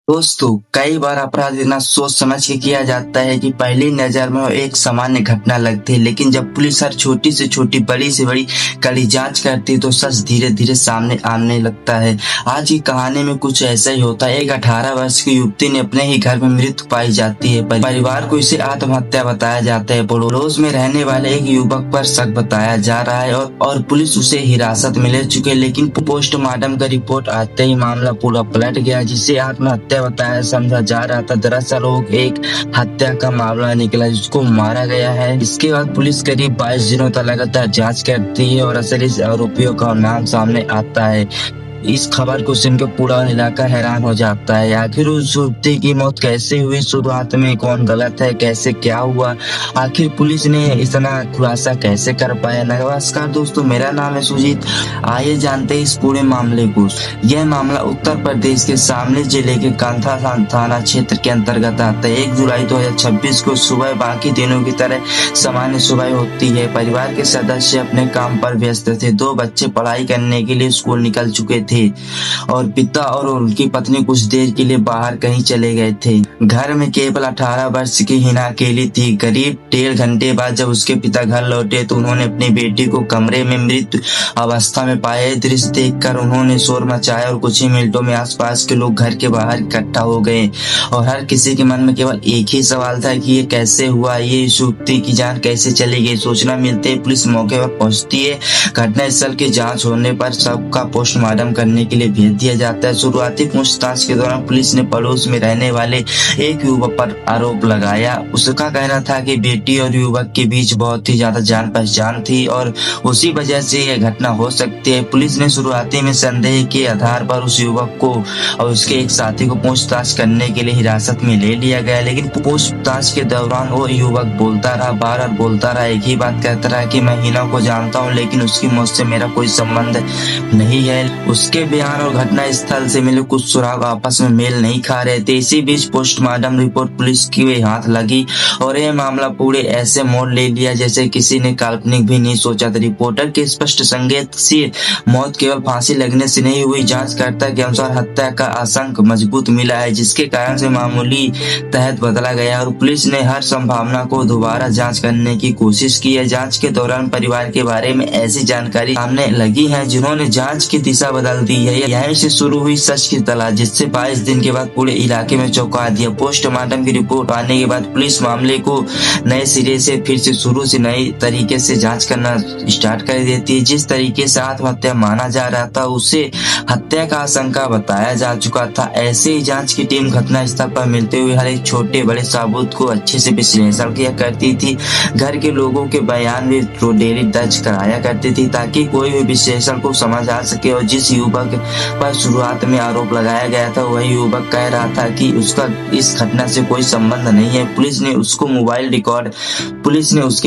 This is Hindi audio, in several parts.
दोस्तों, कई बार अपराध इतना सोच समझ के किया जाता है कि पहली नजर में वो एक सामान्य घटना लगती है, लेकिन जब पुलिस हर छोटी से छोटी, बड़ी से बड़ी कड़ी जांच करती है तो सच धीरे धीरे सामने आने लगता है। आज की कहानी में कुछ ऐसा ही होता है। एक 18 वर्ष की युवती ने अपने ही घर में मृत पाई जाती है। परिवार को इसे आत्महत्या बताया जाता है। पड़ोस में रहने वाले एक युवक पर शक बताया जा रहा है और पुलिस उसे हिरासत में ले चुकी है, लेकिन पोस्टमार्टम का रिपोर्ट आते ही मामला पूरा पलट गया। जिसे आत्महत्या बताया समझा जा रहा था, दरअसल वो एक हत्या का मामला निकला जिसको मारा गया है। इसके बाद पुलिस करीब 22 दिनों तक लगातार जांच करती है और असली आरोपियों का नाम सामने आता है। इस खबर को सुनकर पूरा इलाका हैरान हो जाता है। आखिर उस युवती की मौत कैसे हुई, शुरुआत में कौन गलत है, कैसे क्या हुआ, आखिर पुलिस ने इतना खुलासा कैसे कर पाया। नमस्कार दोस्तों, मेरा नाम है सुजीत। आइए जानते हैं इस पूरे मामले को। यह मामला उत्तर प्रदेश के शामली जिले के कांथा थाना क्षेत्र के अंतर्गत आता है। 1 जुलाई 2026 को सुबह बाकी दिनों की तरह सामान्य सुबह होती है। परिवार के सदस्य अपने काम पर व्यस्त थे। 2 बच्चे पढ़ाई करने के लिए स्कूल निकल चुके थे और पिता और उनकी पत्नी कुछ देर के लिए बाहर कहीं चले गए थे। घर में केवल 18 वर्ष की हिना अकेली थी। करीब 1.5 घंटे बाद जब उसके पिता घर लौटे तो उन्होंने अपनी बेटी को कमरे में मृत अवस्था में पाया। दृश्य देखकर उन्होंने शोर मचाया और कुछ ही मिनटों में आसपास के लोग घर के बाहर इकट्ठा हो गए और हर किसी के मन में केवल एक ही सवाल था कि ये कैसे हुआ, ये युवती की जान कैसे चली गई। सूचना मिलते ही पुलिस मौके पर पहुंचती है। घटनास्थल की जांच होने पर सबका पोस्टमार्टम करने के लिए भेज दिया जाता है। शुरुआती पूछताछ के दौरान पुलिस ने पड़ोस में रहने वाले एक युवक पर आरोप लगाया। उसका कहना था कि बेटी और युवक के बीच बहुत ही ज्यादा जान पहचान थी और उसी वजह से यह घटना हो सकती है। पुलिस ने शुरुआती में संदेह के आधार पर उस युवक को और उसके एक साथी को पूछताछ करने के लिए हिरासत में ले लिया गया, लेकिन पूछताछ के दौरान वो युवक बोलता रहा, बार बोलता रहा, एक ही बात कहता रहा कि मैं हिना को जानता हूँ लेकिन उसकी मौत से मेरा कोई संबंध नहीं है। उसके बयान और घटना स्थल से मिले कुछ सुराग आपस में मेल नहीं खा रहे थे। इसी बीच पोस्टमार्टम रिपोर्ट पुलिस की हाथ लगी और यह मामला पूरे ऐसे मोड़ ले लिया जैसे किसी ने काल्पनिक भी नहीं सोचा था। रिपोर्टर के स्पष्ट संकेत से मौत केवल फांसी लगने से नहीं हुई। जांचकर्ता के अनुसार हत्या का आशंक मजबूत मिला है, जिसके कारण से मामूली तहत बदला गया और पुलिस ने हर संभावना को दोबारा जांच करने की कोशिश की है। जांच के दौरान परिवार के बारे में ऐसी जानकारी सामने लगी है जिन्होंने जांच की दिशा बदल दी है। यहीं से शुरू हुई सच की तलाश, जिससे 22 दिन के बाद पूरे इलाके में चौंका दिया। पोस्टमार्टम की रिपोर्ट आने के बाद पुलिस मामले को नए सिरे से फिर से शुरू से नए तरीके से जांच करना स्टार्ट कर देती है। जिस तरीके से आत्महत्या माना जा रहा था उसे हत्या का आशंका बताया जा चुका था। ऐसे ही जांच की टीम घटना स्थल पर मिलते हुए हर एक छोटे बड़े सबूत को अच्छे से विश्लेषण किया करती थी। घर के लोगों के बयान भी डेली दर्ज कराया करती थी ताकि कोई भी विश्लेषण को समझ आ सके। और जिस युवक पर शुरुआत में आरोप लगाया गया था वही युवक कह रहा था कि उसका इस घटना से कोई संबंध नहीं है। पुलिस ने उसके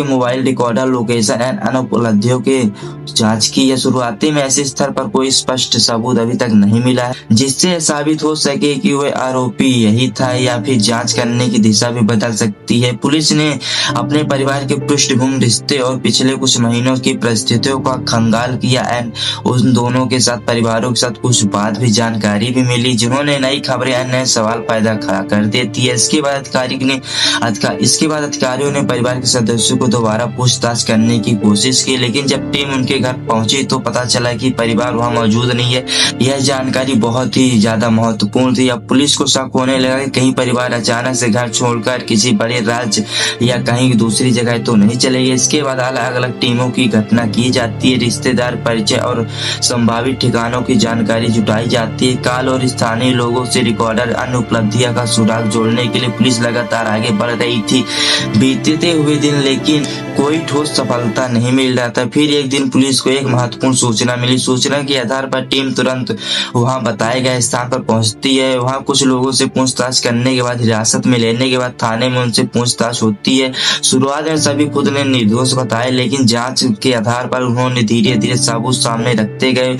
मोबाइल रिकॉर्डर, लोकेशन एंड अन्य उपलब्धियों के जांच की है। शुरुआती में ऐसे स्थल पर कोई स्पष्ट सबूत अभी तक नहीं मिला है जिससे साबित हो सके कि वह आरोपी यही था या फिर जांच करने की दिशा भी बदल सकती है। पुलिस ने अपने परिवार के पृष्ठभूमि, रिश्ते और पिछले कुछ महीनों की परिस्थितियों का खंगाल किया एंड उन दोनों के साथ परिवारों के साथ कुछ बात भी जानकारी भी मिली जिन्होंने नई खबरें, नए सवाल पैदा खड़ा कर देती है। इसके बाद अधिकारियों ने परिवार के सदस्यों को दोबारा पूछताछ करने की कोशिश की, लेकिन जब टीम उनके घर पहुंची तो पता चला कि परिवार वहां मौजूद नहीं है। यह जानकारी बहुत ही ज्यादा महत्वपूर्ण थी। अब पुलिस को शक होने लगा कि कहीं परिवार अचानक से घर छोड़कर किसी बड़े राज्य या कहीं दूसरी जगह तो नहीं चले गए। इसके बाद अलग अलग टीमों की घटना की जाती है। रिश्तेदार, परिचय और संभावित ठिकानों की जानकारी जुटाई जाती है। काल और स्थानीय लोगों से रिकॉर्डर, अन्य उपलब्धियों का सुराग जोड़ने के लिए पुलिस लगातार आगे बढ़ रही थी। बीतते हुए दिन लेकिन कोई ठोस सफलता नहीं मिल रहा था। फिर एक दिन पुलिस को एक महत्वपूर्ण सूचना मिली। सूचना के आधार पर टीम तुरंत वहां बताए गए स्थान पर पहुंचती है। वहां कुछ लोगों से पूछताछ करने के बाद, हिरासत में लेने के बाद थाने में उनसे पूछताछ होती है। शुरुआत में सभी खुद ने निर्दोष बताए, लेकिन जांच के आधार पर उन्होंने धीरे धीरे सबूत सामने रखते गए।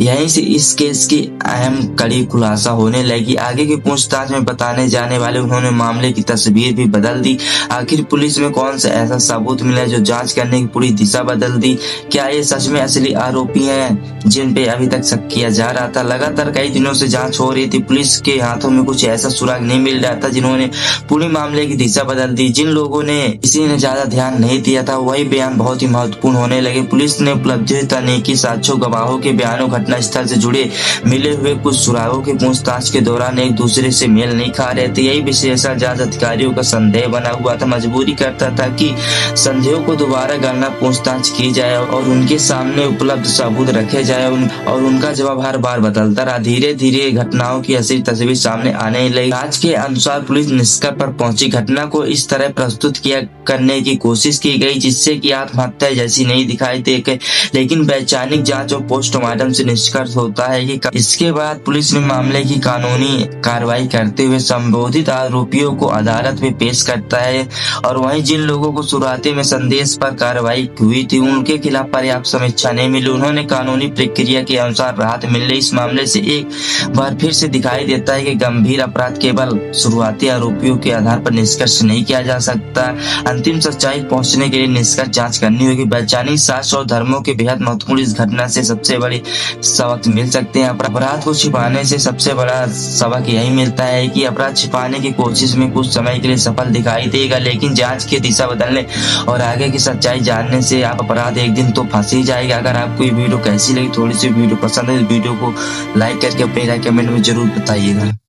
यहीं से इस केस की अहम कड़ी खुलासा होने लगी। आगे की पूछताछ में बताने जाने वाले उन्होंने मामले की तस्वीर भी बदल दी। आखिर पुलिस में कौन सा ऐसा सबूत मिला जो जांच करने की पूरी दिशा बदल दी? क्या ये सच में असली आरोपी हैं जिन पे अभी तक शक किया जा रहा था? लगातार कई दिनों से जांच हो रही थी, पुलिस के हाथों में कुछ ऐसा सुराग नहीं मिल रहा था जिन्होंने पूरे मामले की दिशा बदल दी। जिन लोगों ने इसी ने ज्यादा ध्यान नहीं दिया था वही बयान बहुत ही महत्वपूर्ण होने लगे। पुलिस ने उपलब्धि तकनीकी साक्ष्यों, गवाहों के बयानों, घटना स्थल से जुड़े मिले हुए कुछ सुरागों की पूछताछ के दौरान एक दूसरे से मेल नहीं खा रहे थे। यही विशेषण जांच अधिकारियों का संदेह बना हुआ था, मजबूरी करता था कि संदेहों को दोबारा गणना पूछताछ की जाए और उनके सामने उपलब्ध सबूत रखे जाए और उनका जवाब हर बार बदलता रहा। धीरे धीरे घटनाओं की असली तस्वीर सामने आने लगी। जांच के अनुसार पुलिस निष्कर्ष पर पहुंची। घटना को इस तरह प्रस्तुत किया करने की कोशिश की गई जिससे कि आत्महत्या जैसी नहीं दिखाई दे, लेकिन वैज्ञानिक जांच और पोस्टमार्टम से निष्कर्ष होता है कि इसके बाद पुलिस ने मामले की कानूनी कार्रवाई करते हुए संबोधित आरोपियों को अदालत में पेश करता है और वहीं जिन लोगों को शुरुआती में संदेश पर कार्रवाई हुई थी उनके खिलाफ पर्याप्त समीक्षा नहीं मिली। उन्होंने कानूनी प्रक्रिया के अनुसार राहत मिलने। इस मामले से एक बार फिर से दिखाई देता है कि गंभीर अपराध केवल शुरुआती आरोपियों के आधार पर निष्कर्ष नहीं किया जा सकता। अंतिम सच्चाई पहुंचने के लिए निष्कर्ष जांच करनी होगी। वैज्ञानिक साक्ष्य और धर्मों के बेहद महत्वपूर्ण इस घटना से सबसे बड़ी सबक मिल सकते हैं। अपराध को छिपाने से सबसे बड़ा सबक यही मिलता है कि अपराध छिपाने की कोशिश में कुछ समय के लिए सफल दिखाई देगा, लेकिन जांच की दिशा बदलने और आगे की सच्चाई जानने से आप अपराध एक दिन तो फंस ही जाएगा। अगर आपको ये वीडियो कैसी लगी, थोड़ी सी वीडियो पसंद है, वीडियो को लाइक करके अपनी राय कमेंट में जरूर बताइएगा।